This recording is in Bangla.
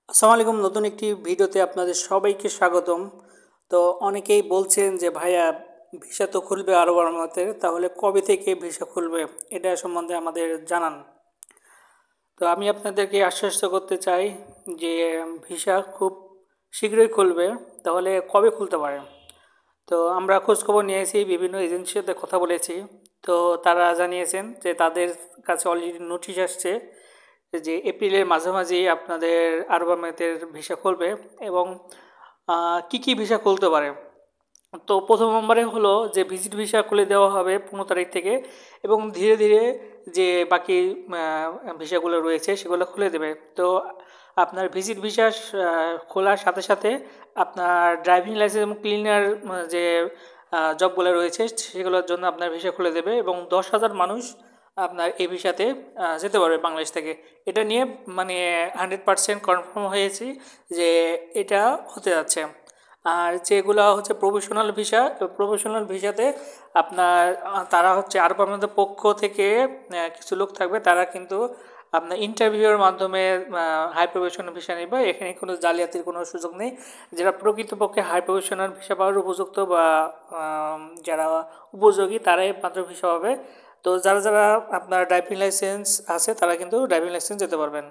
আসসালামু আলাইকুম। নতুন একটি ভিডিওতে আপনাদের সবাইকে স্বাগতম। তো অনেকেই বলছেন যে ভাইয়া ভিসা তো খুলবে আরব আমিরাতে, তাহলে কবে থেকে ভিসা খুলবে এটা সম্বন্ধে আমাদের জানান। তো আমি আপনাদেরকে আশ্বস্ত করতে চাই যে ভিসা খুব শীঘ্রই খুলবে। তাহলে কবে খুলতে পারে? তো আমরা খোঁজখবর নিয়েছি, বিভিন্ন এজেন্সির সাথে কথা বলেছি। তো তারা জানিয়েছেন যে তাদের কাছে অলরেডি নোটিশ আসছে যে এপ্রিলের মাঝামাঝি আপনাদের আরব আমিরাতের ভিসা খুলবে। এবং কি কি ভিসা খুলতে পারে, তো প্রথম নম্বরে হলো যে ভিজিট ভিসা খুলে দেওয়া হবে 15 তারিখ থেকে, এবং ধীরে ধীরে যে বাকি ভিসাগুলো রয়েছে সেগুলো খুলে দেবে। তো আপনার ভিজিট ভিসা খোলার সাথে সাথে আপনার ড্রাইভিং লাইসেন্স এবং ক্লিনার যে জবগুলো রয়েছে সেগুলোর জন্য আপনার ভিসা খুলে দেবে, এবং 10,000 মানুষ আপনার এই ভিসাতে যেতে পারবে বাংলাদেশ থেকে। এটা নিয়ে মানে 100% কনফার্ম হয়েছি যে এটা হতে যাচ্ছে। আর যেগুলো হচ্ছে প্রফেশনাল ভিসা, প্রফেশনাল ভিসাতে আপনার তারা হচ্ছে আরব আমিরাতের পক্ষ থেকে কিছু লোক থাকবে, তারা কিন্তু আপনার ইন্টারভিউয়ের মাধ্যমে হাই প্রফেশনাল ভিসা নেবে। এখানে কোনো জালিয়াতির কোনো সুযোগ নেই। যারা প্রকৃতপক্ষে হাই প্রফেশনাল ভিসা পাওয়ার উপযুক্ত বা যারা উপযোগী তারাই মাত্র ভিসা পাবে। তো যারা যারা আপনার ড্রাইভিং লাইসেন্স আছে তারা কিন্তু ড্রাইভিং লাইসেন্স যেতে পারবেন।